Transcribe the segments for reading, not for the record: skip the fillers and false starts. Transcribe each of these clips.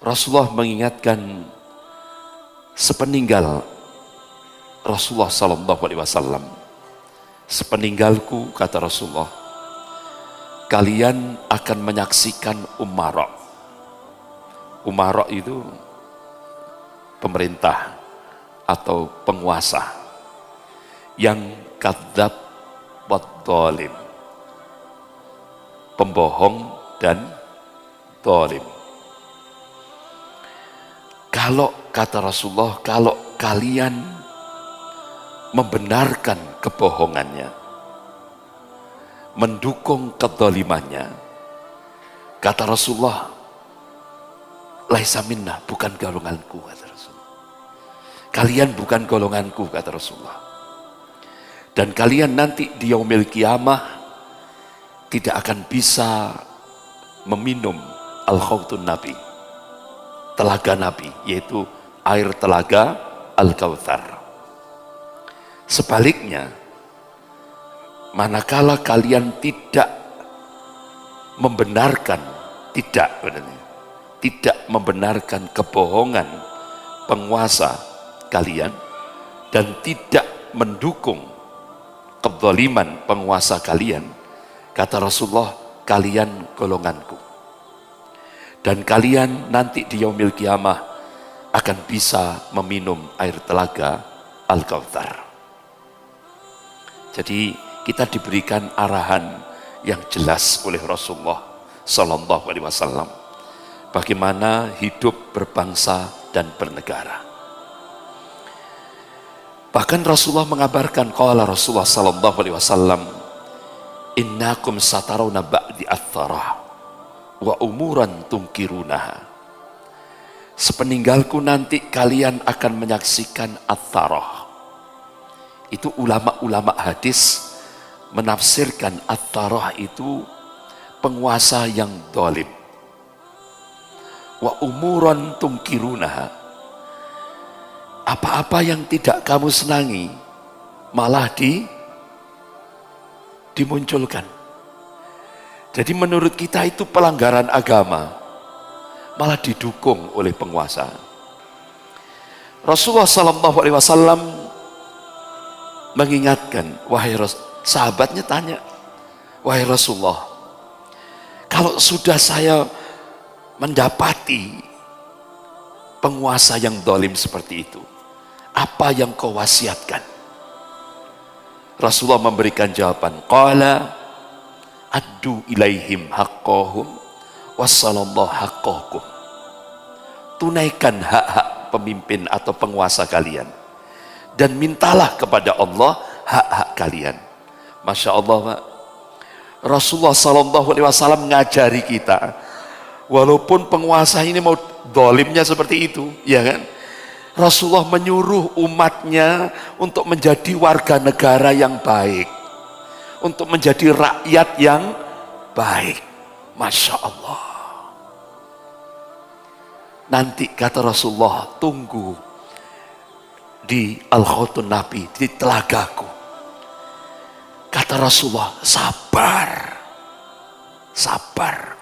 Rasulullah mengingatkan sepeninggal Rasulullah Sallallahu Alaihi Wasallam, sepeninggalku, kata Rasulullah, kalian akan menyaksikan umara. Umara itu pemerintah atau penguasa yang kadzab wa dhalim, pembohong dan dhalim. Kalau kata Rasulullah, kalau kalian membenarkan kebohongannya, mendukung kedzalimannya, kata Rasulullah, laisa minna, bukan golonganku, kata Rasulullah. Kalian bukan golonganku, kata Rasulullah. Dan kalian nanti di yaumil qiyamah tidak akan bisa meminum al-khawtun Nabi, telaga Nabi, yaitu air telaga Al-Kautsar. Sebaliknya, manakala kalian tidak membenarkan, tidak membenarkan kebohongan penguasa kalian dan tidak mendukung kezaliman penguasa kalian, kata Rasulullah, kalian golonganku. Dan kalian nanti di yaumil qiyamah akan bisa meminum air telaga Al-Kautsar. Jadi kita diberikan arahan yang jelas oleh Rasulullah Sallallahu Alaihi Wasallam bagaimana hidup berbangsa dan bernegara. Bahkan Rasulullah mengabarkan, qala Rasulullah Sallallahu Alaihi Wasallam, innakum satarawna ba'di ath-tharah wa umuran tungkirunaha. Sepeninggalku nanti kalian akan menyaksikan ath-tharah. Itu ulama-ulama hadis menafsirkan ath-tharah itu penguasa yang zalim. Wa umuran tungkirunaha, apa-apa yang tidak kamu senangi malah dimunculkan. Jadi menurut kita itu pelanggaran agama, malah didukung oleh penguasa. Rasulullah Sallallahu Alaihi Wasallam mengingatkan, sahabatnya tanya, wahai Rasulullah, kalau sudah saya mendapati penguasa yang zalim seperti itu, apa yang kau wasiatkan? Rasulullah memberikan jawaban, qala addu ilaihim haqqahum wassalallahu haqqakum. Tunaikan hak-hak pemimpin atau penguasa kalian dan mintalah kepada Allah hak-hak kalian. Masya Allah, Pak. Rasulullah Sallallahu Alaihi Wasallam ngajari kita, walaupun penguasa ini mau zalimnya seperti itu, ya kan? Rasulullah menyuruh umatnya untuk menjadi warga negara yang baik, untuk menjadi rakyat yang baik. Masya Allah. Nanti kata Rasulullah, tunggu di Al-Khawtun Nabi, di telagaku. Kata Rasulullah, sabar, sabar.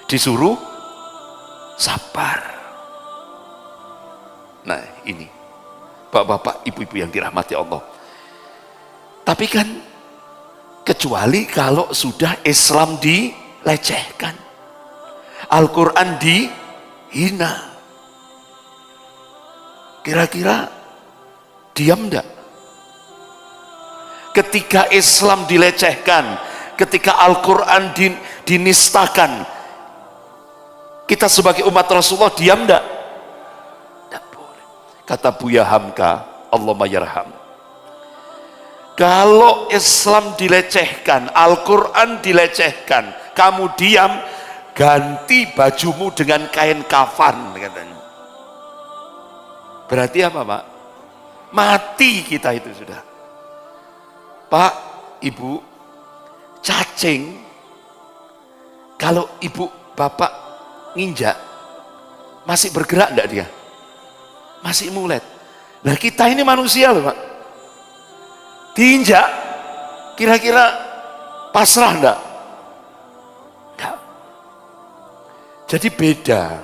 Disuruh sabar. Nah ini bapak-bapak, ibu-ibu yang dirahmati Allah. Tapi kan kecuali kalau sudah Islam dilecehkan, Al-Quran dihina, kira-kira diam enggak? Ketika Islam dilecehkan, ketika Al-Quran dinistakan, kita sebagai umat Rasulullah diam enggak? Enggak boleh. Kata Buya Hamka, Allahumma yarham, kalau Islam dilecehkan, Al-Quran dilecehkan, kamu diam, ganti bajumu dengan kain kafan, katanya. Berarti apa, Pak? Mati kita itu sudah. Pak, Ibu, cacing, kalau ibu bapak nginjak, masih bergerak enggak dia? Masih mulet. Nah kita ini manusia loh, Pak. Diinjak, kira-kira pasrah enggak? Enggak. Jadi beda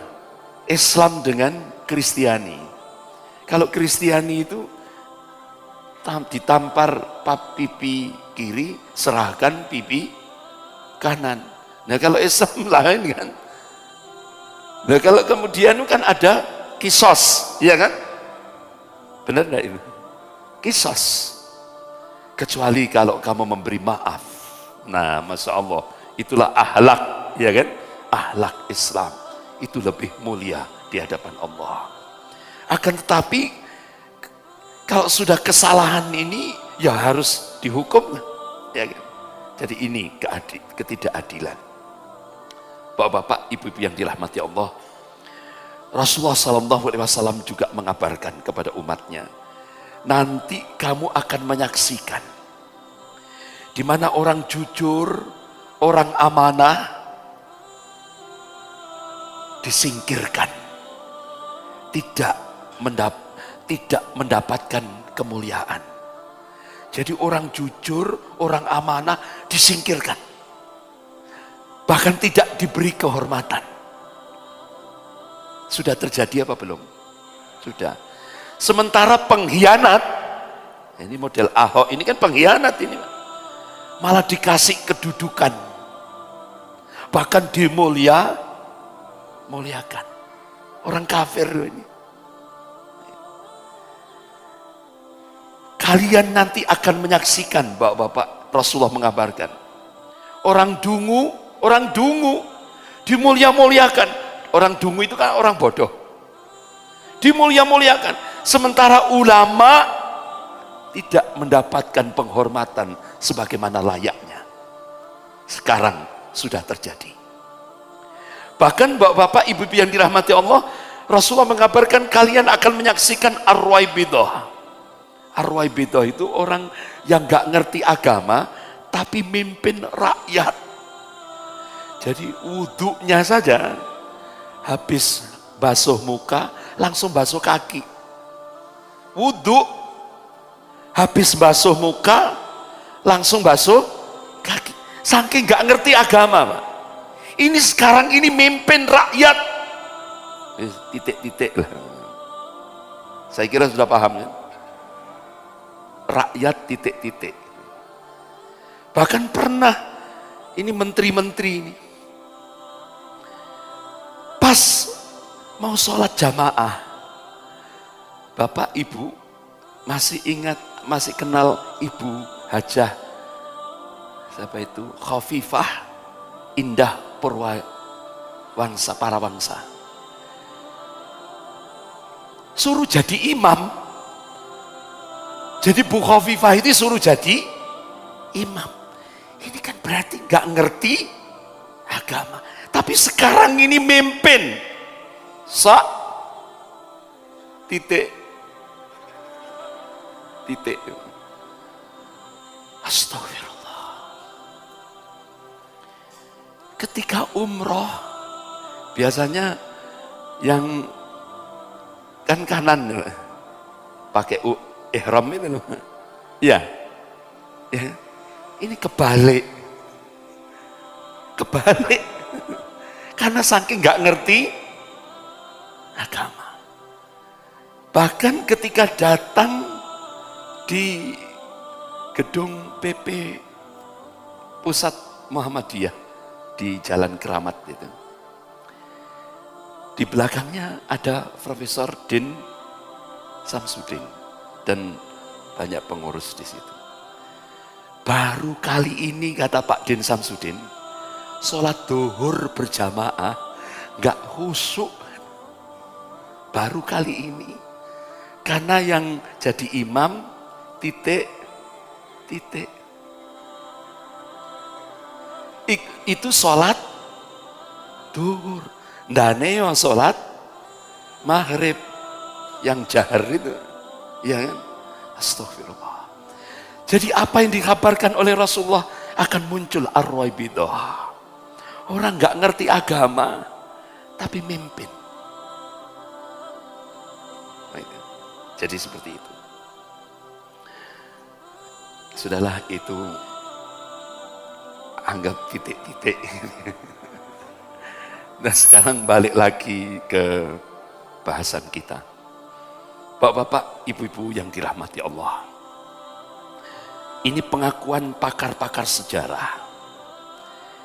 Islam dengan Kristiani. Kalau Kristiani itu ditampar pipi kiri, serahkan pipi kanan. Nah kalau Islam lain kan. Nah kalau kemudian kan ada kisos, ya kan? Benar enggak itu? Kisos. Kecuali kalau kamu memberi maaf. Nah, Masya Allah, itulah ahlak, ya kan? Ahlak Islam. Itu lebih mulia di hadapan Allah. Akan tetapi, kalau sudah kesalahan ini, ya harus dihukum. Ya kan? Jadi ini ketidakadilan. Bapak-bapak, ibu-ibu yang dirahmati Allah, Rasulullah SAW juga mengabarkan kepada umatnya, nanti kamu akan menyaksikan di mana orang jujur, orang amanah disingkirkan, tidak mendapatkan kemuliaan. Jadi orang jujur, orang amanah disingkirkan, bahkan tidak diberi kehormatan. Sudah terjadi apa belum? Sudah. Sementara pengkhianat, ini model Ahok, ini kan pengkhianat ini, malah dikasih kedudukan, bahkan muliakan. Orang kafir ini. Kalian nanti akan menyaksikan, bapak-bapak, Rasulullah mengabarkan, orang dungu dimuliakan. Orang dungu itu kan orang bodoh, dimuliakan. Sementara ulama tidak mendapatkan penghormatan sebagaimana layaknya. Sekarang sudah terjadi. Bahkan bapak-bapak, ibu-ibu yang dirahmati Allah, Rasulullah mengabarkan kalian akan menyaksikan Ar-Ruwaibidah. Ar-Ruwaibidah itu orang yang gak ngerti agama tapi mimpin rakyat. Jadi wudhunya saja, habis basuh muka langsung basuh kaki. Wudhu habis basuh muka langsung basuh kaki. Saking gak ngerti agama, Pak. Ini sekarang ini mimpin rakyat. Titik-titik lah. Saya kira sudah paham ya. Rakyat titik-titik. Bahkan pernah ini menteri-menteri ini pas mau sholat jamaah, Bapak Ibu masih ingat, masih kenal Ibu Hajah siapa itu, Khofifah Indah Parawangsa, suruh jadi imam. Jadi Bu Khofifah itu suruh jadi imam. Ini kan berarti gak ngerti agama, tapi sekarang ini mimpin. Titik. Astagfirullah. Ketika umroh, biasanya yang kan kanan pakai ihram itu loh. Ya. Ini kebalik. Karena saking nggak ngerti agama. Bahkan ketika datang di gedung PP Pusat Muhammadiyah di Jalan Keramat itu, di belakangnya ada Profesor Din Samsudin dan banyak pengurus di situ. Baru kali ini, kata Pak Din Samsudin, sholat duhur berjamaah nggak khusyuk. Baru kali ini, karena yang jadi imam titik. Itu sholat duhur. Ndane yang sholat maghrib yang jahar itu, ya kan? Astagfirullah. Jadi apa yang dikabarkan oleh Rasulullah akan muncul Ar-Ruwaibidah. Orang nggak ngerti agama tapi mimpin. Jadi seperti itu. Sudahlah, itu anggap titik-titik. Nah sekarang balik lagi ke bahasan kita. Bapak-bapak, ibu-ibu yang dirahmati Allah. Ini pengakuan pakar-pakar sejarah.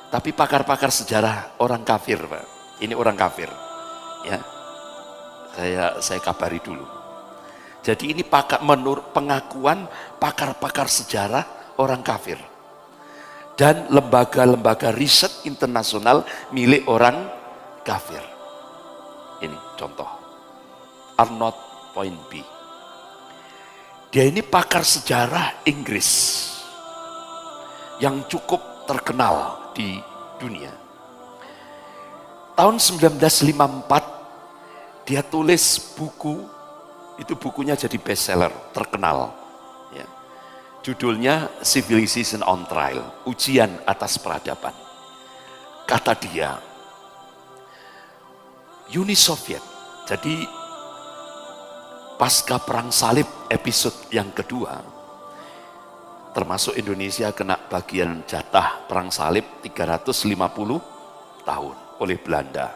Tapi pakar-pakar sejarah orang kafir, Pak. Ini orang kafir. Ya. Saya kabari dulu. Jadi ini menurut pengakuan pakar-pakar sejarah orang kafir. Dan lembaga-lembaga riset internasional milik orang kafir. Ini contoh. Arnold Toynbee. Dia ini pakar sejarah Inggris yang cukup terkenal di dunia. Tahun 1954 dia tulis buku, itu bukunya jadi bestseller, terkenal. Ya. Judulnya Civilization on Trial, ujian atas peradaban. Kata dia, Uni Soviet, jadi pasca perang salib episode yang kedua, termasuk Indonesia kena bagian jatah perang salib 350 tahun oleh Belanda.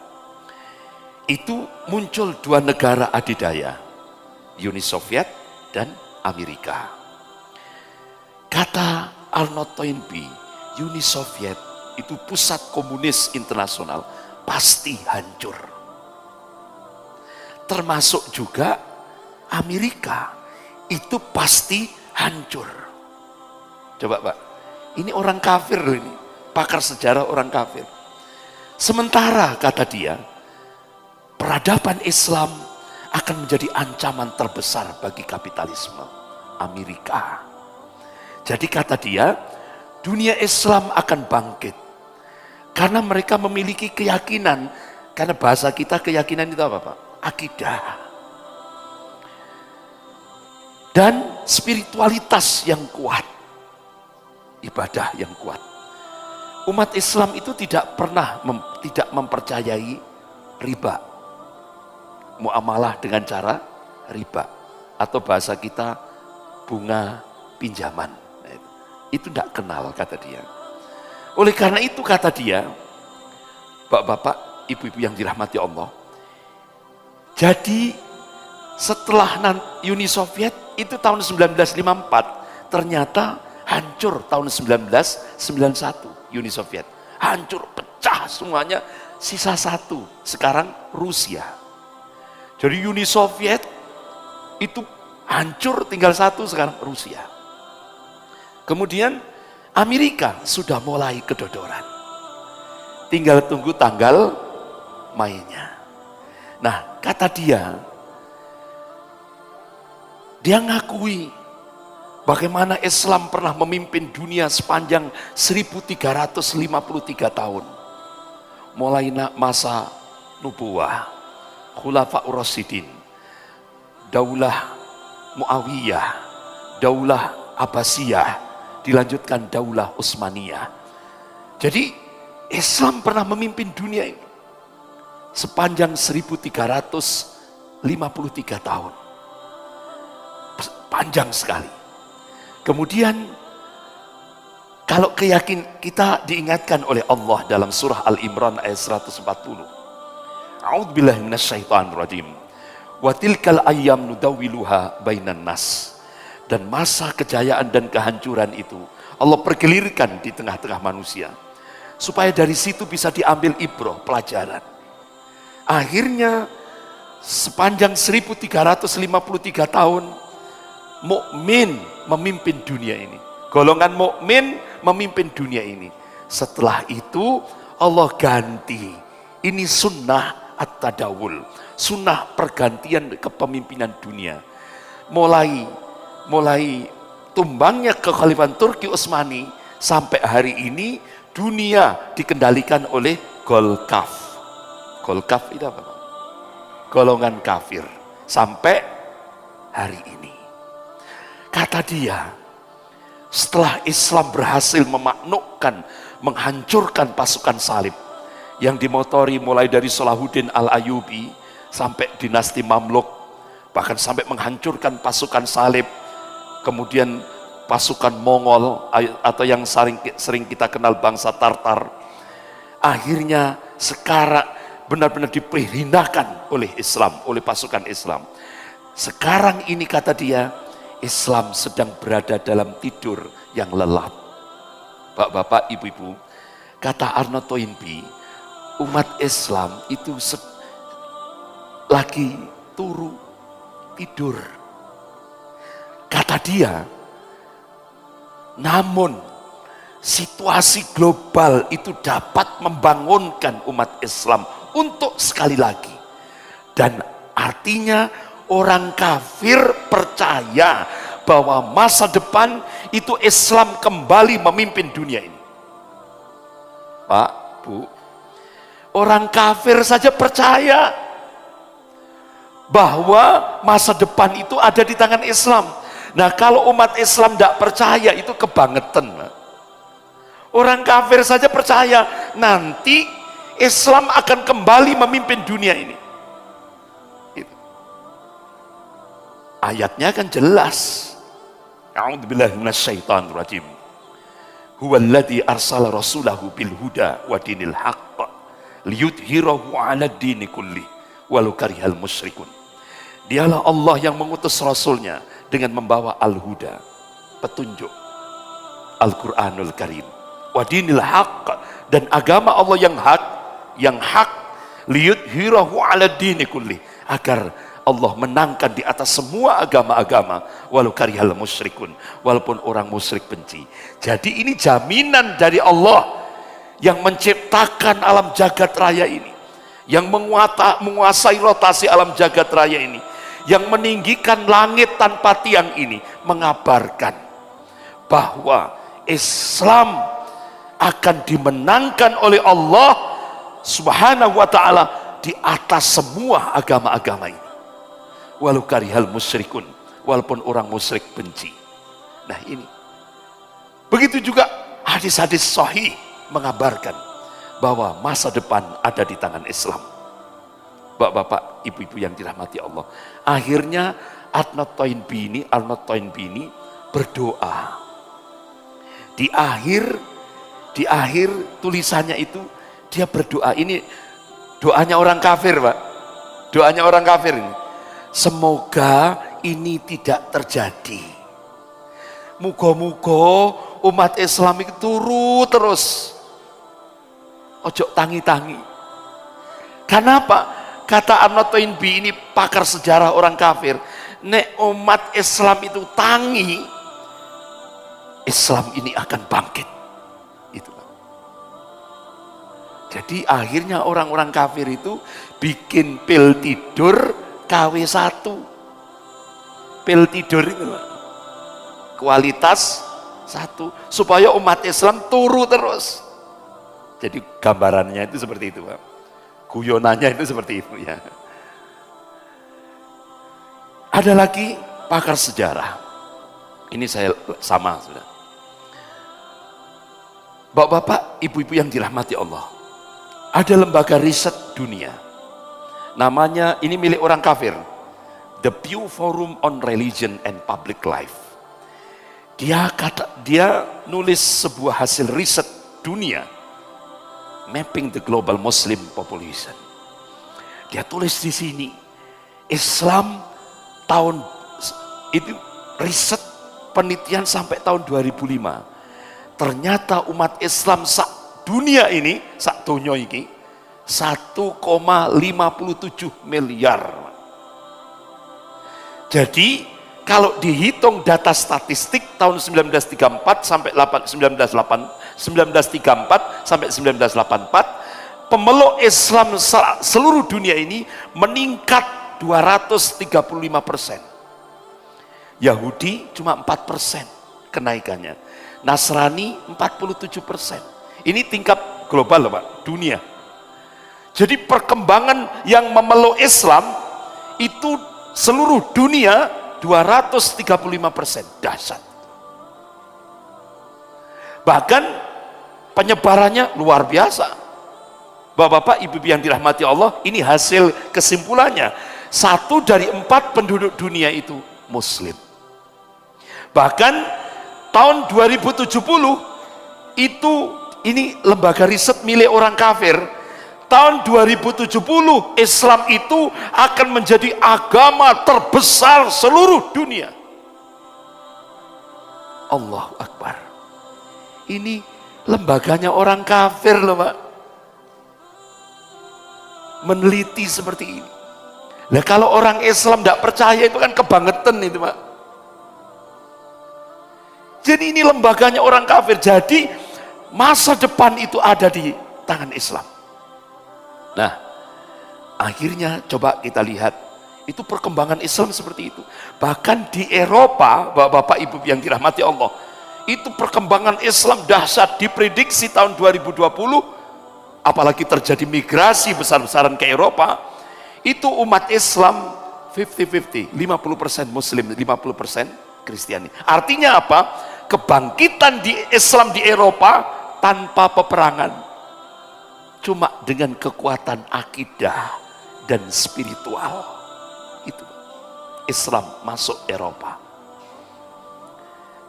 Itu muncul dua negara adidaya, Uni Soviet dan Amerika. Kata Arnold Toynbee, Uni Soviet itu pusat komunis internasional, pasti hancur. Termasuk juga Amerika, itu pasti hancur. Coba Pak, ini orang kafir ini, pakar sejarah orang kafir. Sementara kata dia, peradaban Islam akan menjadi ancaman terbesar bagi kapitalisme Amerika. Jadi kata dia, dunia Islam akan bangkit karena mereka memiliki keyakinan. Karena bahasa kita keyakinan itu apa Pak? Akidah dan spiritualitas yang kuat, ibadah yang kuat. Umat Islam itu tidak pernah tidak mempercayai riba, muamalah dengan cara riba, atau bahasa kita bunga pinjaman. Itu tidak kenal, kata dia. Oleh karena itu kata dia, bapak-bapak, ibu-ibu yang dirahmati Allah, jadi setelah Uni Soviet itu tahun 1954 ternyata hancur tahun 1991. Uni Soviet hancur, pecah semuanya, sisa satu sekarang Rusia. Jadi Uni Soviet itu hancur, tinggal satu sekarang Rusia. Kemudian Amerika sudah mulai kedodoran, tinggal tunggu tanggal mainnya. Nah kata dia ngakui bagaimana Islam pernah memimpin dunia sepanjang 1353 tahun. Mulai masa nubuwah, Khulafaur Rasyidin, Daulah Muawiyah, Daulah Abbasiyah, dilanjutkan Daulah Utsmaniyah. Jadi Islam pernah memimpin dunia ini sepanjang 1353 tahun. Panjang sekali. Kemudian kalau kita diingatkan oleh Allah dalam surah Al-Imran ayat 140. A'udzubillahi minasyaitonirrajim. Wa tilkal ayyam nudawwiluha bainan nas. Dan masa kejayaan dan kehancuran itu Allah pergelirkan di tengah-tengah manusia supaya dari situ bisa diambil ibrah, pelajaran. Akhirnya sepanjang 1353 tahun mukmin memimpin dunia ini. Golongan mukmin memimpin dunia ini. Setelah itu Allah ganti. Ini sunnah at-tadawul, sunnah pergantian kepemimpinan dunia. Mulai tumbangnya kekhalifahan Turki Utsmani sampai hari ini dunia dikendalikan oleh Golkaf. Golkaf itu apa? Golongan kafir sampai hari ini. Kata dia, setelah Islam berhasil menghancurkan pasukan salib yang dimotori mulai dari Salahuddin Al-Ayyubi sampai dinasti Mamluk, bahkan sampai menghancurkan pasukan salib, kemudian pasukan Mongol atau yang sering kita kenal bangsa Tartar. Akhirnya sekarang benar-benar diperhinakan oleh Islam, oleh pasukan Islam. Sekarang ini kata dia, Islam sedang berada dalam tidur yang lelap. Bapak-bapak, ibu-ibu, kata Arnold Toynbee, umat Islam itu lagi turu tidur. Kata dia, namun situasi global itu dapat membangunkan umat Islam untuk sekali lagi. Dan artinya orang kafir percaya bahwa masa depan itu Islam kembali memimpin dunia ini. Pak, Bu, orang kafir saja percaya bahwa masa depan itu ada di tangan Islam. Nah, kalau umat Islam tidak percaya, itu kebangetan. Orang kafir saja percaya nanti Islam akan kembali memimpin dunia ini. Itu. Ayatnya kan jelas. A'udzubillahi minasyaitonir rajim. Huwallazi arsala rasulahu bil huda wa dinil haqq liyudhhirahu 'ala dini kulli walau karihal musyrikun. Dialah Allah yang mengutus rasulnya dengan membawa al-huda, petunjuk, Al-Qur'anul Karim, wa dinil haqq, dan agama Allah yang hak, liyudhhirahu 'ala dini kulli, agar Allah menangkan di atas semua agama-agama, walau karihal musyrikun, walaupun orang musyrik benci. Jadi ini jaminan dari Allah yang menciptakan alam jagat raya ini, yang menguasai rotasi alam jagat raya ini, yang meninggikan langit tanpa tiang ini, mengabarkan bahwa Islam akan dimenangkan oleh Allah Subhanahu wa ta'ala di atas semua agama-agama ini, walau karihal musyrikun, walaupun orang musyrik benci. Nah, ini begitu juga hadis-hadis sahih mengabarkan bahwa masa depan ada di tangan Islam. Bapak-bapak, ibu-ibu yang dirahmati Allah, akhirnya Arnold Toynbee ini berdoa. Di akhir tulisannya itu dia berdoa. Ini doanya orang kafir, Pak. Doanya orang kafir ini. Semoga ini tidak terjadi. Muga-muga umat Islam itu turu terus. Ojo tangi-tangi. Kenapa? Kata Arnold Toynbee, ini pakar sejarah orang kafir, nek umat Islam itu tangi, Islam ini akan bangkit. Itu. Jadi akhirnya orang-orang kafir itu bikin pil tidur KW1. Pil tidur itu kualitas 1, supaya umat Islam turu terus. Jadi gambarannya itu seperti itu, Pak. Guyonannya itu seperti itu, ya. Ada lagi pakar sejarah. Ini saya sama sudah. Bapak-bapak, ibu-ibu yang dirahmati Allah, ada lembaga riset dunia. Namanya, ini milik orang kafir, The Pew Forum on Religion and Public Life. Dia nulis sebuah hasil riset dunia, mapping the global Muslim population. Dia tulis di sini, Islam tahun itu riset penelitian sampai tahun 2005. Ternyata umat Islam sak dunia ini, sak donya ini 1,57 miliar. Jadi kalau dihitung data statistik tahun 1934 sampai 1934 sampai 1984, pemeluk Islam seluruh dunia ini meningkat 235%. Yahudi cuma 4% kenaikannya. Nasrani 47%. Ini tingkat global, Pak, dunia. Jadi perkembangan yang memeluk Islam itu seluruh dunia 235%. Dahsyat. Bahkan penyebarannya luar biasa. Bapak-bapak, ibu-ibu yang dirahmati Allah, ini hasil kesimpulannya. 1 dari 4 penduduk dunia itu Muslim. Bahkan tahun 2070 itu, ini lembaga riset milik orang kafir, tahun 2070 Islam itu akan menjadi agama terbesar seluruh dunia. Allahu Akbar. Ini lembaganya orang kafir loh Pak, meneliti seperti ini. Nah kalau orang Islam tidak percaya itu kan kebangetan itu Pak. Jadi ini lembaganya orang kafir. Jadi masa depan itu ada di tangan Islam. Nah akhirnya coba kita lihat itu perkembangan Islam seperti itu. Bahkan di Eropa, Bapak Ibu yang dirahmati Allah, itu perkembangan Islam dahsyat. Diprediksi tahun 2020, apalagi terjadi migrasi besar-besaran ke Eropa, itu umat Islam 50-50, 50% Muslim, 50% Kristiani. Artinya apa? Kebangkitan di Islam di Eropa tanpa peperangan, cuma dengan kekuatan akidah dan spiritual. Itu Islam masuk Eropa.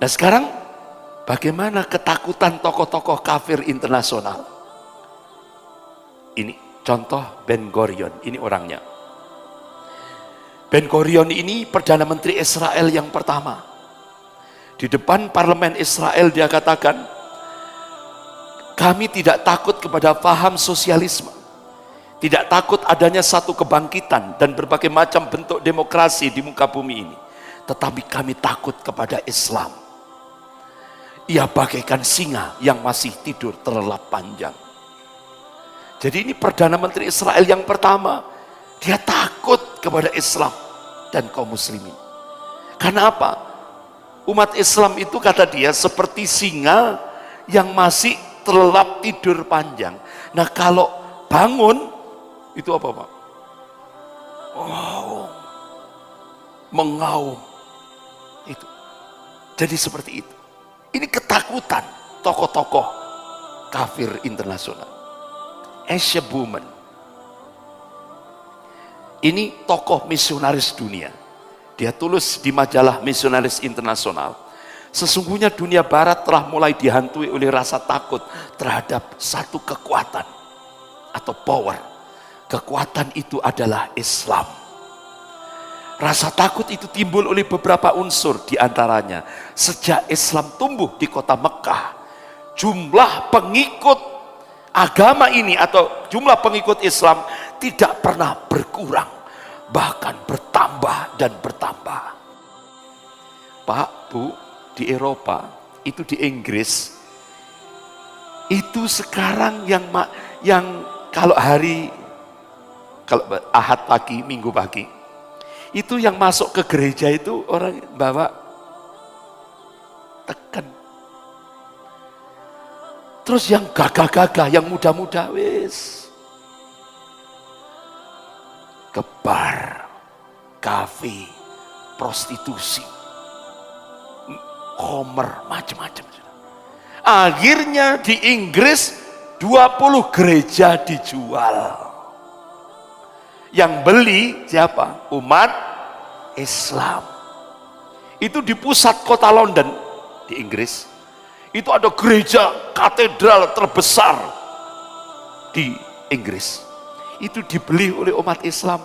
Nah sekarang bagaimana ketakutan tokoh-tokoh kafir internasional? Ini contoh Ben Gurion, ini orangnya. Ben Gurion ini Perdana Menteri Israel yang pertama. Di depan parlemen Israel dia katakan, kami tidak takut kepada paham sosialisme, tidak takut adanya satu kebangkitan dan berbagai macam bentuk demokrasi di muka bumi ini, tetapi kami takut kepada Islam. Ia bagaikan singa yang masih tidur terlelap panjang. Jadi ini Perdana Menteri Israel yang pertama, dia takut kepada Islam dan kaum muslimin. Karena apa? Umat Islam itu kata dia seperti singa yang masih terlelap tidur panjang. Nah kalau bangun itu apa Pak? Wow, mengaum itu. Jadi seperti itu. Ini ketakutan tokoh-tokoh kafir internasional. Asia Woman, ini tokoh misionaris dunia. Dia tulis di majalah Misionaris Internasional, sesungguhnya dunia barat telah mulai dihantui oleh rasa takut terhadap satu kekuatan atau power. Kekuatan itu adalah Islam. Rasa takut itu timbul oleh beberapa unsur, diantaranya sejak Islam tumbuh di kota Mekah, jumlah pengikut agama ini atau jumlah pengikut Islam tidak pernah berkurang, bahkan bertambah dan bertambah. Pak, Bu, di Eropa, itu di Inggris, itu sekarang yang kalau Ahad pagi, Minggu pagi, itu yang masuk ke gereja itu orang bawa tekan. Terus yang gagah-gagah, yang muda-muda, wis ke bar, kafe, prostitusi, homer, macam-macam. Akhirnya di Inggris 20 gereja dijual. Yang beli siapa? Umat Islam. Itu di pusat kota London di Inggris. Itu ada gereja katedral terbesar di Inggris. Itu dibeli oleh umat Islam.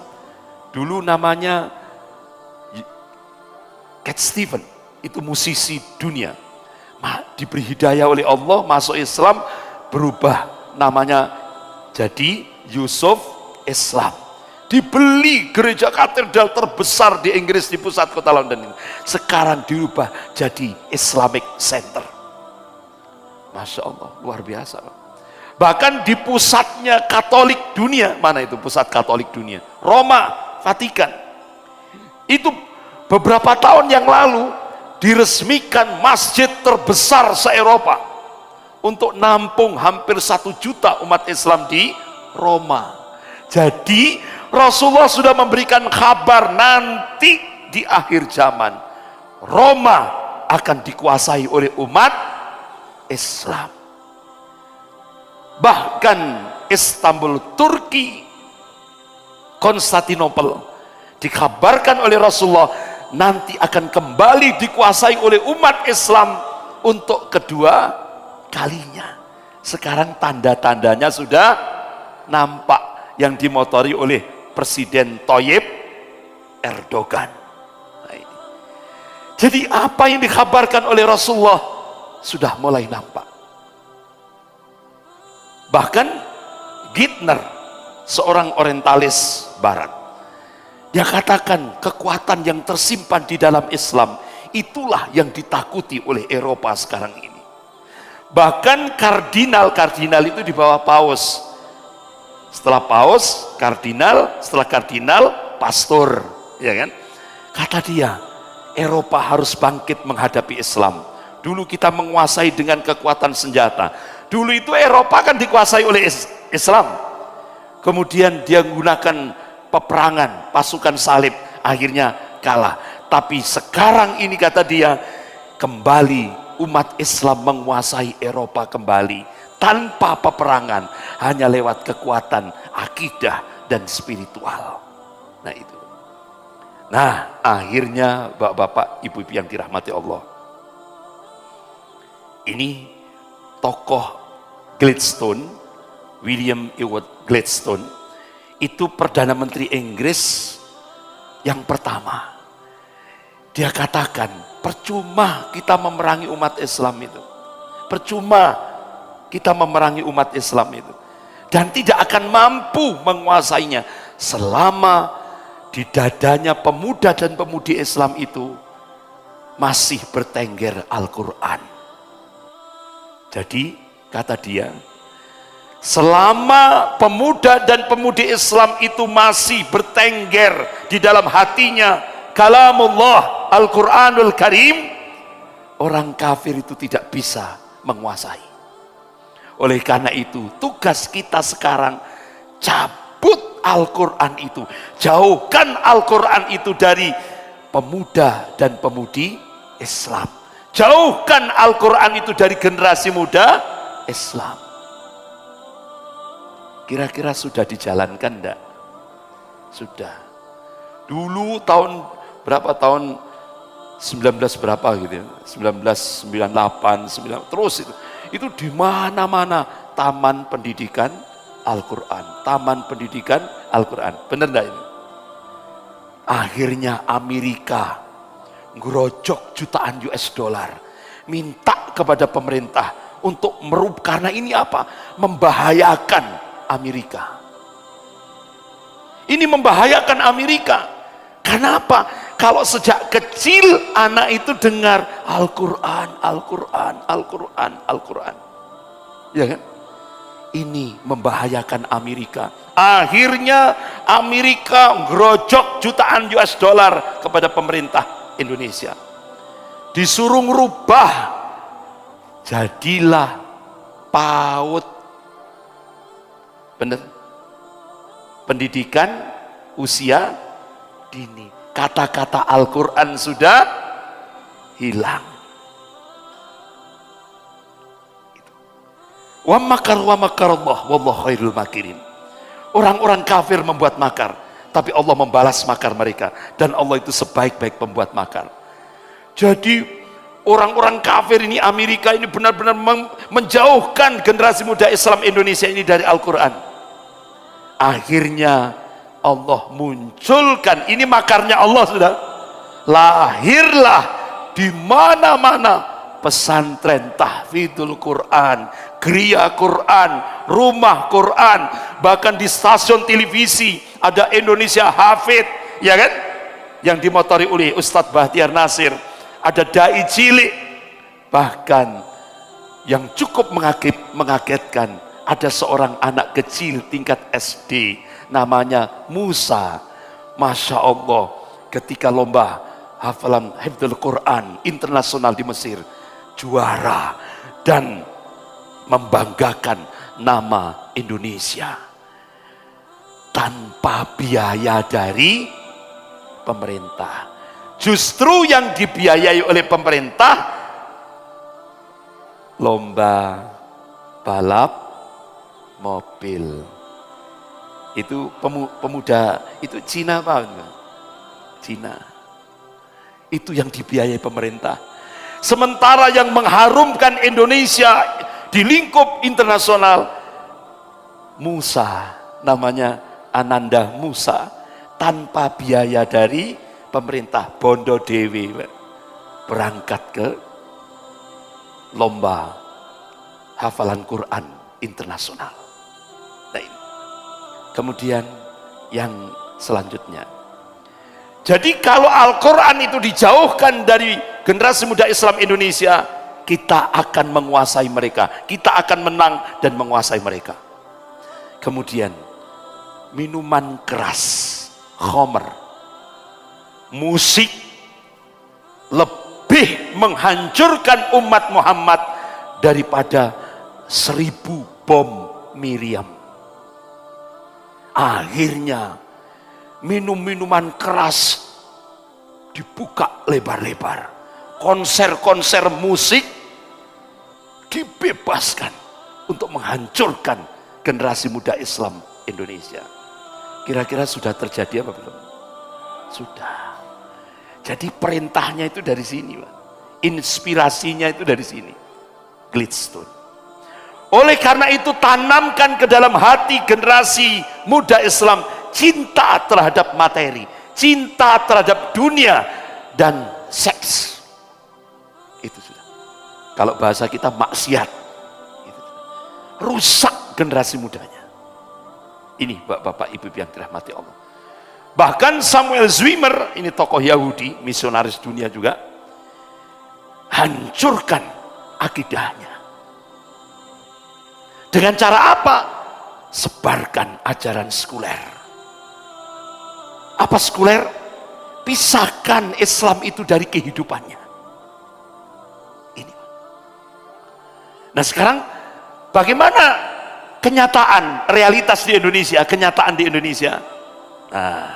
Dulu namanya Cat Stevens, itu musisi dunia. Diberi hidayah oleh Allah, masuk Islam, berubah namanya jadi Yusuf Islam. Dibeli gereja katedral terbesar di Inggris di pusat kota London ini. Sekarang diubah jadi Islamic Center. Masya Allah, luar biasa. Bahkan di pusatnya Katolik dunia, mana itu pusat Katolik dunia? Roma, Vatikan. Itu beberapa tahun yang lalu diresmikan masjid terbesar se-Eropa untuk nampung hampir 1 juta umat Islam di Roma. Jadi Rasulullah sudah memberikan kabar nanti di akhir zaman Roma akan dikuasai oleh umat Islam. Bahkan Istanbul, Turki, Konstantinopel dikabarkan oleh Rasulullah nanti akan kembali dikuasai oleh umat Islam untuk kedua kalinya. Sekarang tanda-tandanya sudah nampak yang dimotori oleh Presiden Tayyip Erdogan. Nah, ini. Jadi apa yang dikabarkan oleh Rasulullah sudah mulai nampak. Bahkan Gitner, seorang orientalis barat, dia katakan kekuatan yang tersimpan di dalam Islam itulah yang ditakuti oleh Eropa sekarang ini. Bahkan kardinal itu di bawah paus. Setelah paus, kardinal, setelah kardinal, pastor, ya kan? Kata dia, Eropa harus bangkit menghadapi Islam. Dulu kita menguasai dengan kekuatan senjata. Dulu itu Eropa kan dikuasai oleh Islam. Kemudian dia menggunakan peperangan, pasukan salib, akhirnya kalah. Tapi sekarang ini kata dia, kembali umat Islam menguasai Eropa kembali tanpa peperangan, hanya lewat kekuatan akidah dan spiritual. Nah itu. Nah akhirnya bapak-bapak, ibu-ibu yang dirahmati Allah, ini tokoh Gladstone, William Ewart Gladstone, itu Perdana Menteri Inggris yang pertama. Dia katakan, percuma kita memerangi umat Islam itu. Percuma kita memerangi umat Islam itu. Dan tidak akan mampu menguasainya selama di dadanya pemuda dan pemudi Islam itu masih bertengger Al-Quran. Jadi, kata dia, selama pemuda dan pemudi Islam itu masih bertengger di dalam hatinya kalamullah Al-Quranul Karim, orang kafir itu tidak bisa menguasai. Oleh karena itu, tugas kita sekarang cabut Al-Quran itu, jauhkan Al-Quran itu dari pemuda dan pemudi Islam, jauhkan Al-Quran itu dari generasi muda Islam. Kira-kira sudah dijalankan enggak? Sudah. Dulu tahun berapa, tahun 19 berapa gitu ya, 1998, terus itu di mana-mana taman pendidikan Al-Quran, taman pendidikan Al-Quran. Benar enggak ini? Akhirnya Amerika ngerojok jutaan US dollar, minta kepada pemerintah untuk merubah, karena ini apa? Membahayakan Amerika. Ini membahayakan Amerika. Kenapa? Kalau sejak kecil anak itu dengar Al-Quran, Al-Quran, Al-Quran, Al-Quran, ya kan? Ini membahayakan Amerika. Akhirnya Amerika ngerojok jutaan US dollar kepada pemerintah Indonesia. Disuruh merubah, jadilah PAUD. Benar? Pendidikan usia dini. Kata-kata Al-Quran sudah hilang. Wa makar Allah wallahu khairul makirin. Orang-orang kafir membuat makar, tapi Allah membalas makar mereka, dan Allah itu sebaik-baik pembuat makar. Jadi orang-orang kafir ini, Amerika ini benar-benar menjauhkan generasi muda Islam Indonesia ini dari Al-Quran. Akhirnya Allah munculkan, ini makarnya Allah sudah, lahirlah di mana-mana pesantren tahfidzul Quran, geria Quran, rumah Quran, bahkan di stasiun televisi ada Indonesia Hafidh, ya kan, yang dimotori oleh Ustadz Bahtiar Nasir. Ada dai cilik, bahkan yang cukup mengagetkan, ada seorang anak kecil tingkat SD namanya Musa. Masya Allah, ketika lomba hafalan hifdzul Quran internasional di Mesir, juara dan membanggakan nama Indonesia tanpa biaya dari pemerintah. Justru yang dibiayai oleh pemerintah lomba balap mobil. Itu pemuda itu Cina, Pak. Cina. Itu yang dibiayai pemerintah. Sementara yang mengharumkan Indonesia di lingkup internasional Musa namanya Ananda Musa, tanpa biaya dari pemerintah, bondo dewi, berangkat ke lomba hafalan Quran internasional. Nah, ini. Kemudian yang selanjutnya, jadi kalau Al-Quran itu dijauhkan dari generasi muda Islam Indonesia, kita akan menguasai mereka, kita akan menang dan menguasai mereka. Kemudian minuman keras, khamr, musik lebih menghancurkan umat Muhammad daripada 1000 bom Miriam. Akhirnya minum-minuman keras dibuka lebar-lebar, konser-konser musik dibebaskan untuk menghancurkan generasi muda Islam Indonesia. Kira-kira sudah terjadi apa belum? Sudah. Jadi perintahnya itu dari sini, Pak. Inspirasinya itu dari sini. Gladstone. Oleh karena itu, tanamkan ke dalam hati generasi muda Islam cinta terhadap materi, cinta terhadap dunia dan seks. Itu sudah. Kalau bahasa kita maksiat. Itu. Rusak generasi mudanya. Ini bapak-bapak ibu yang dirahmati Allah. Bahkan Samuel Zwemer, ini tokoh Yahudi, misionaris dunia juga, hancurkan akidahnya. Dengan cara apa? Sebarkan ajaran sekuler. Apa sekuler? Pisahkan Islam itu dari kehidupannya. Ini. Nah sekarang bagaimana kenyataan, realitas di Indonesia, kenyataan di Indonesia? Nah,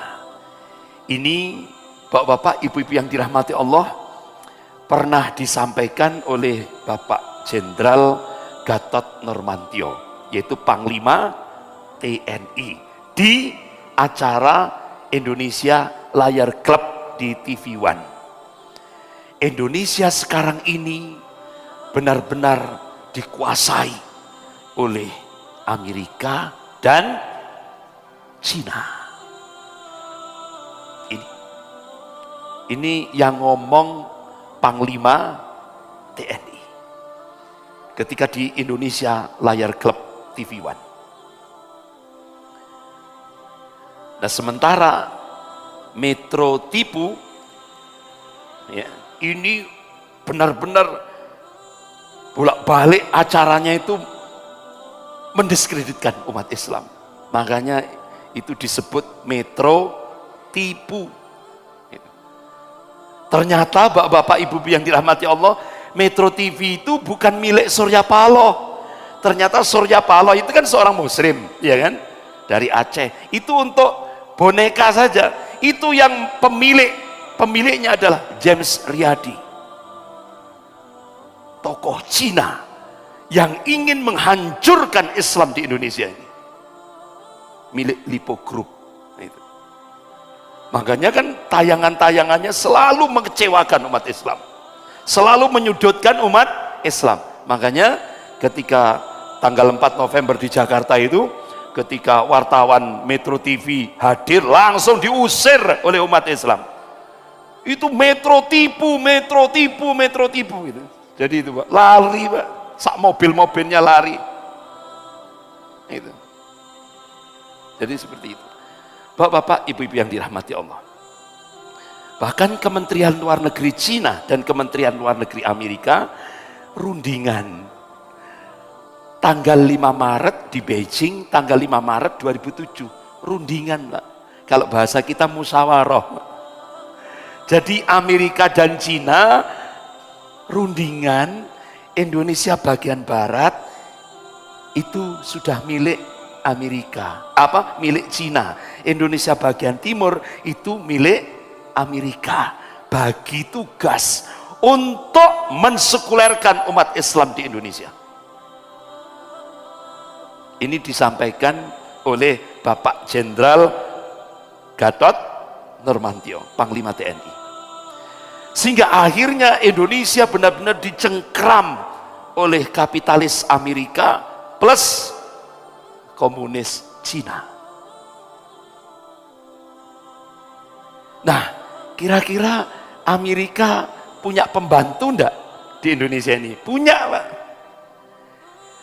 ini bapak-bapak, ibu-ibu yang dirahmati Allah, pernah disampaikan oleh Bapak Jenderal Gatot Nurmantio, yaitu Panglima TNI, di acara Indonesia Layar Club di TV One. Indonesia sekarang ini benar-benar dikuasai oleh Amerika dan Cina. Ini yang ngomong Panglima TNI ketika di Indonesia Layar Club TV One. Nah sementara Metro Tipu ya, ini benar-benar bolak-balik acaranya itu mendiskreditkan umat Islam. Makanya itu disebut Metro Tipu. Ternyata bapak-bapak ibu-ibu yang dirahmati Allah, Metro TV itu bukan milik Surya Paloh. Ternyata Surya Paloh itu kan seorang muslim, ya kan? Dari Aceh. Itu untuk boneka saja. Itu yang pemiliknya adalah James Riyadi. Tokoh Cina yang ingin menghancurkan Islam di Indonesia ini. Milik Lipo Group. Makanya kan tayangan-tayangannya selalu mengecewakan umat Islam. Selalu menyudutkan umat Islam. Makanya ketika tanggal 4 November di Jakarta itu, ketika wartawan Metro TV hadir, langsung diusir oleh umat Islam. Itu Metro Tipu, Metro Tipu, Metro Tipu gitu. Jadi itu Pak, lari Pak, sak mobil-mobilnya lari. Itu. Jadi seperti itu. Bapak-bapak, ibu-ibu yang dirahmati Allah. Bahkan Kementerian Luar Negeri Cina dan Kementerian Luar Negeri Amerika rundingan tanggal 5 Maret di Beijing, tanggal 5 Maret 2007. Rundingan, Pak. Kalau bahasa kita musyawarah. Jadi Amerika dan Cina rundingan, Indonesia bagian barat itu sudah milik Amerika, milik Cina. Indonesia bagian timur itu milik Amerika. Bagi tugas untuk mensekulerkan umat Islam di Indonesia. Ini disampaikan oleh Bapak Jenderal Gatot Nurmantio, Panglima TNI. Sehingga akhirnya Indonesia benar-benar dicengkram oleh kapitalis Amerika plus komunis Cina. Nah, kira-kira Amerika punya pembantu enggak di Indonesia ini? Punya, Pak.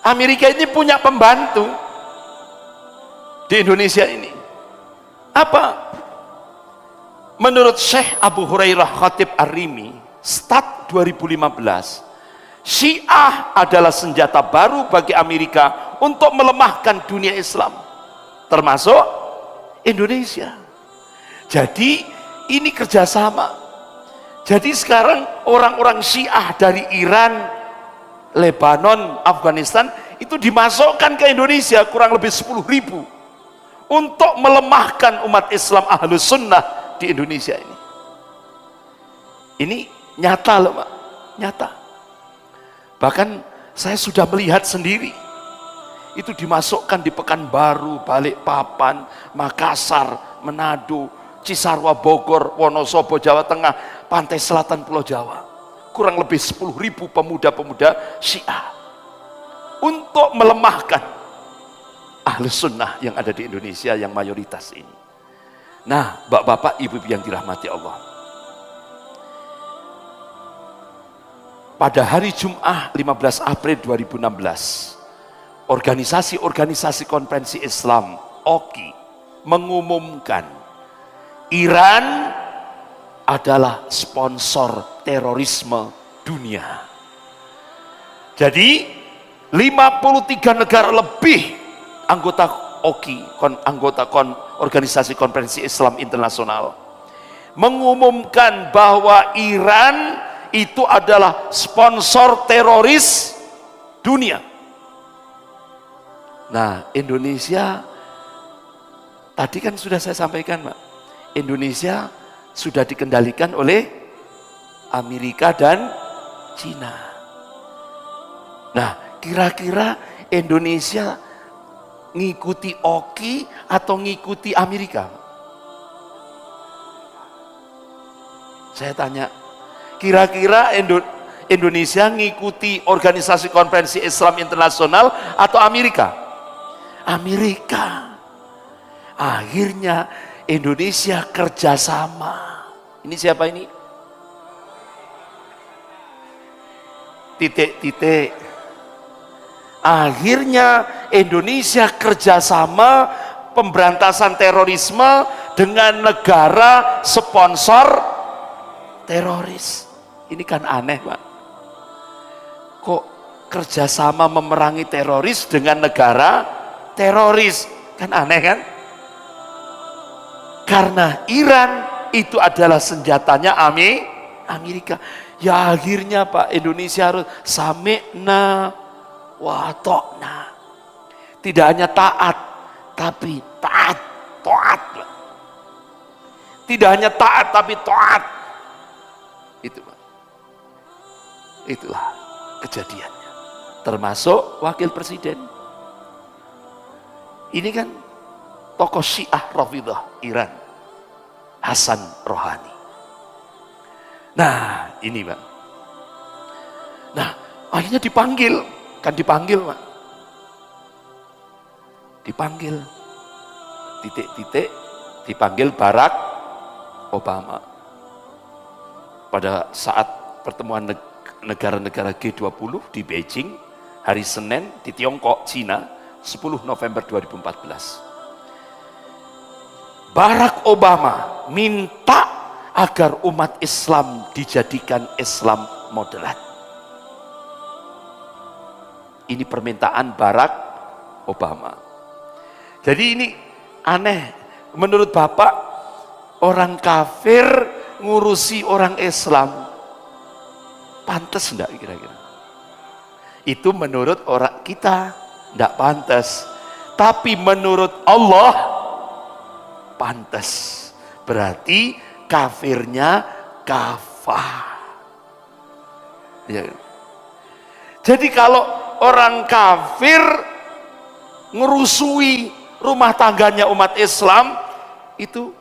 Amerika ini punya pembantu di Indonesia ini. Apa? Menurut Syekh Abu Hurairah Khatib Ar-Rimi, Stat 2015, Syiah adalah senjata baru bagi Amerika untuk melemahkan dunia Islam, termasuk Indonesia. Jadi ini kerjasama. Jadi sekarang orang-orang Syiah dari Iran, Lebanon, Afghanistan itu dimasukkan ke Indonesia kurang lebih 10.000 untuk melemahkan umat Islam Ahlus Sunnah di Indonesia ini. Ini nyata loh, Pak. Nyata. Bahkan saya sudah melihat sendiri. Itu dimasukkan di Pekanbaru, Balikpapan, Makassar, Manado, Cisarua, Bogor, Wonosobo, Jawa Tengah, pantai selatan Pulau Jawa. Kurang lebih 10.000 pemuda-pemuda Syiah untuk melemahkan Ahlus Sunnah yang ada di Indonesia yang mayoritas ini. Nah, bapak-bapak, ibu-ibu yang dirahmati Allah, pada hari Jumat 15 April 2016, organisasi konferensi Islam OKI mengumumkan Iran adalah sponsor terorisme dunia. Jadi 53 negara lebih anggota OKI, organisasi konferensi Islam internasional, mengumumkan bahwa Iran itu adalah sponsor teroris dunia. Nah, Indonesia tadi kan sudah saya sampaikan, Pak. Indonesia sudah dikendalikan oleh Amerika dan Cina. Nah, kira-kira Indonesia ngikuti OKI atau ngikuti Amerika? Saya tanya, kira-kira Indonesia ngikuti organisasi konferensi Islam internasional atau Amerika? Amerika. Akhirnya Indonesia kerjasama. Ini siapa ini? Titik-titik. Akhirnya Indonesia kerjasama pemberantasan terorisme dengan negara sponsor teroris. Ini kan aneh, Pak. Kok kerjasama memerangi teroris dengan negara teroris? Kan aneh kan? Karena Iran itu adalah senjatanya Amerika. Ya akhirnya Pak, Indonesia harus sami'na wa ta'na. Tidak hanya taat, tapi taat. Tidak hanya taat, tapi taat. Itu Pak. Itulah kejadiannya. Termasuk wakil presiden. Ini kan tokoh Syiah Rafidhah Iran, Hasan Rohani. Nah, ini Pak. Nah, akhirnya dipanggil. Kan dipanggil, Pak. Dipanggil. Titik-titik. Dipanggil Barack Obama. Pada saat pertemuan negara-negara G20 di Beijing, hari Senin di Tiongkok, Cina, 10 November 2014. Barack Obama minta agar umat Islam dijadikan Islam moderat. Ini permintaan Barack Obama. Jadi ini aneh. Menurut Bapak, orang kafir ngurusi orang Islam, pantas enggak kira-kira? Itu menurut orang kita enggak pantas. Tapi menurut Allah pantas. Berarti kafirnya kafah. Ya. Jadi kalau orang kafir ngerusui rumah tangganya umat Islam, itu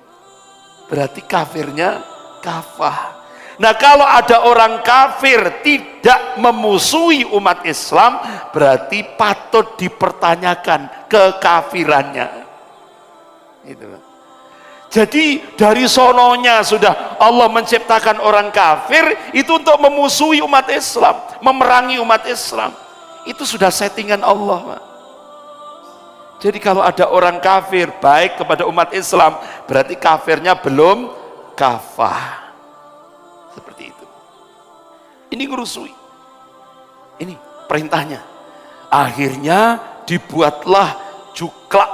berarti kafirnya kafah. Nah, kalau ada orang kafir tidak memusuhi umat Islam, berarti patut dipertanyakan kekafirannya. Itu. Jadi dari sononya sudah Allah menciptakan orang kafir itu untuk memusuhi umat Islam, memerangi umat Islam. Itu sudah settingan Allah, Pak. Jadi kalau ada orang kafir baik kepada umat Islam, berarti kafirnya belum kafah. Seperti itu. Ini ngerusui. Ini perintahnya. Akhirnya dibuatlah juklak,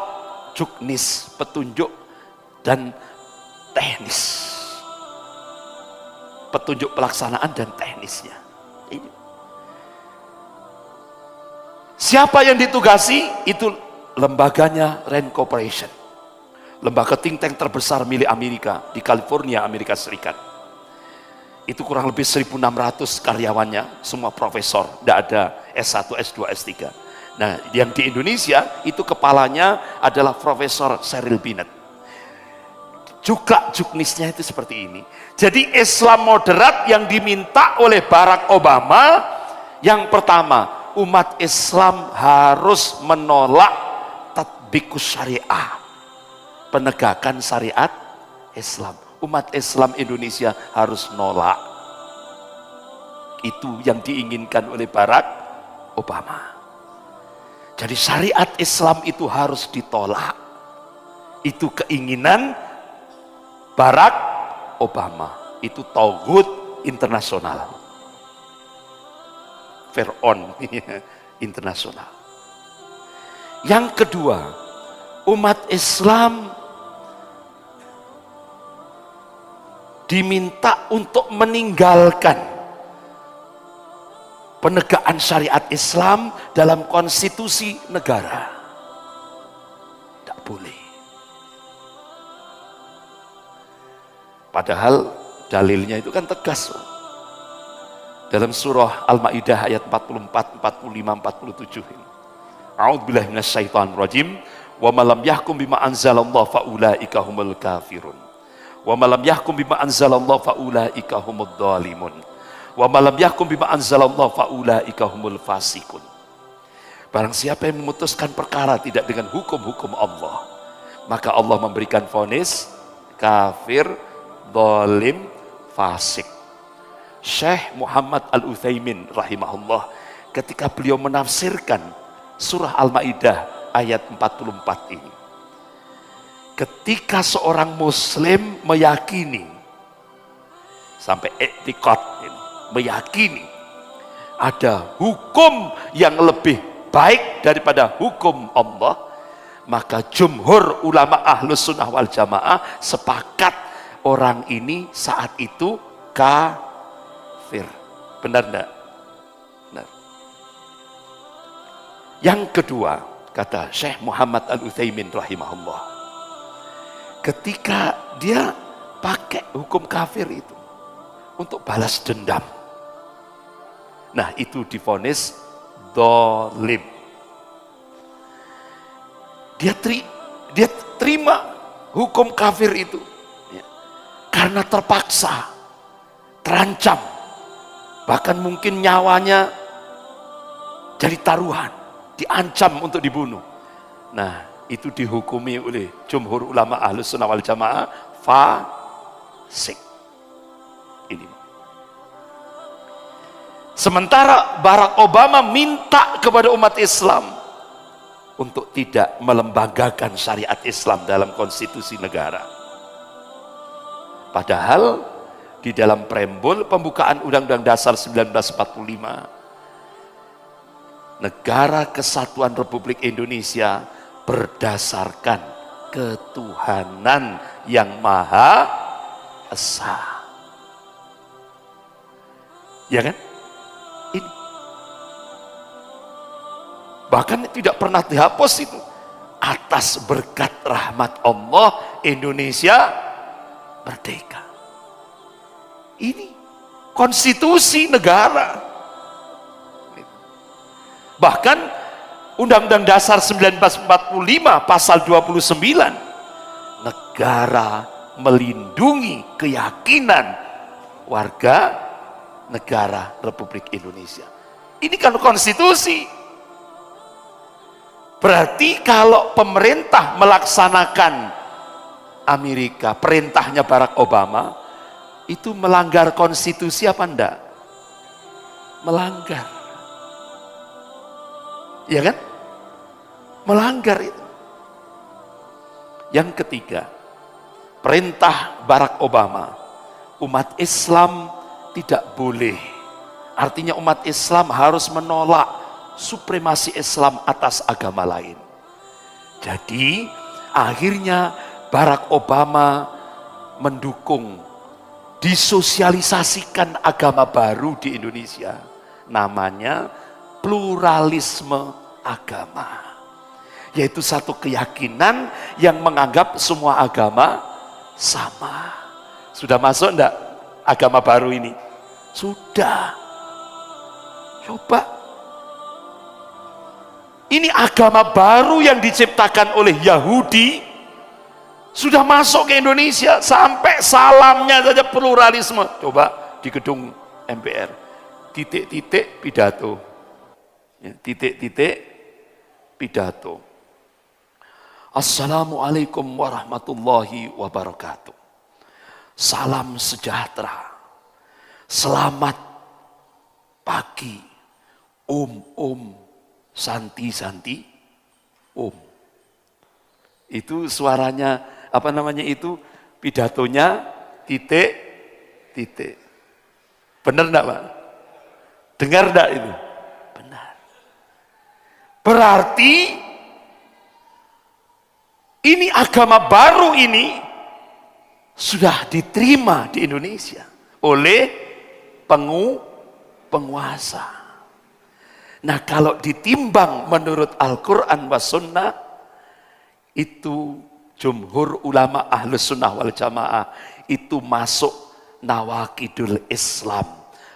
juknis, petunjuk dan teknis. Petunjuk pelaksanaan dan teknisnya. Ini. Siapa yang ditugasi? Itu lembaganya Rand Corporation. Lembaga think tank terbesar milik Amerika di California, Amerika Serikat. Itu kurang lebih 1.600 karyawannya, semua profesor, tidak ada S1, S2, S3. Nah, yang di Indonesia itu kepalanya adalah Profesor Cheryl Binet. Juga juknisnya itu seperti ini. Jadi Islam moderat yang diminta oleh Barack Obama, yang pertama, umat Islam harus menolak tatbikus syariah, penegakan syariat Islam. Umat Islam Indonesia harus nolak. Itu yang diinginkan oleh Barack Obama. Jadi syariat Islam itu harus ditolak. Itu keinginan Barack Obama. Itu tauhid internasional. Fir'aun internasional. Yang kedua, umat Islam diminta untuk meninggalkan penegakan syariat Islam dalam konstitusi negara. Tidak boleh. Padahal dalilnya itu kan tegas. Dalam surah Al-Maidah ayat 44, 45, 47 ini. A'udzubillahi minasyaitonir rajim. Wa man lam yahkum bima anzalallahu faulaika humul kafirun. Wa man lam yahkum bima anzalallahu faulaika humud dhalimun. Wa man lam yahkum bima anzalallahu faulaika humul fasikun. Barang siapa yang memutuskan perkara tidak dengan hukum-hukum Allah, maka Allah memberikan vonis kafir, dhalim, fasik. Syekh Muhammad Al-Utsaimin rahimahullah ketika beliau menafsirkan surah Al-Maidah ayat 44 ini, ketika seorang muslim meyakini sampai i'tiqad ini, meyakini ada hukum yang lebih baik daripada hukum Allah, maka jumhur ulama ahlus sunnah wal jamaah sepakat orang ini saat itu kafir. Benar enggak? Benar. Yang kedua, kata Syekh Muhammad Al-Utsaimin rahimahullah, ketika dia pakai hukum kafir itu untuk balas dendam, nah itu divonis dhalim. Dia terima hukum kafir itu ya, karena terpaksa, terancam, bahkan mungkin nyawanya jadi taruhan, diancam untuk dibunuh. Nah, itu dihukumi oleh jumhur ulama ahlus sunnah wal jamaah fasik. Ini. Sementara Barack Obama minta kepada umat Islam untuk tidak melembagakan syariat Islam dalam konstitusi negara. Padahal di dalam preambul pembukaan Undang-Undang Dasar 1945, Negara Kesatuan Republik Indonesia berdasarkan ketuhanan yang Maha Esa. Ya kan? Ini. Bahkan tidak pernah dihapus itu. Atas berkat rahmat Allah, Indonesia merdeka. Ini konstitusi negara. Bahkan Undang-Undang Dasar 1945 pasal 29, negara melindungi keyakinan warga negara Republik Indonesia. Ini kan konstitusi. Berarti kalau pemerintah melaksanakan Amerika, perintahnya Barack Obama, itu melanggar konstitusi apa enggak? Melanggar. Ya kan? Melanggar itu. Yang ketiga, perintah Barack Obama, umat Islam tidak boleh. Artinya umat Islam harus menolak supremasi Islam atas agama lain. Jadi akhirnya Barack Obama mendukung disosialisasikan agama baru di Indonesia. Namanya pluralisme agama. Yaitu satu keyakinan yang menganggap semua agama sama. Sudah masuk enggak agama baru ini? Sudah. Coba. Ini agama baru yang diciptakan oleh Yahudi sudah masuk ke Indonesia, sampai salamnya saja pluralisme. Coba di gedung MPR, titik-titik pidato, ya, titik-titik pidato. Assalamualaikum warahmatullahi wabarakatuh. Salam sejahtera. Selamat pagi, om, santi, om. Itu suaranya, apa namanya itu, pidatonya titik. Benar enggak, Pak? Dengar enggak itu? Benar. Berarti ini agama baru ini sudah diterima di Indonesia oleh penguasa. Nah, kalau ditimbang menurut Al-Quran wa Sunnah, itu jumhur ulama Ahlus Sunnah wal Jamaah itu masuk nawakidul Islam,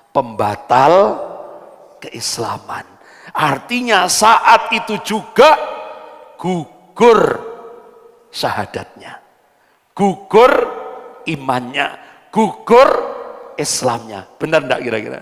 pembatal keislaman. Artinya saat itu juga gugur syahadatnya, gugur imannya, gugur Islamnya. Benar enggak kira-kira?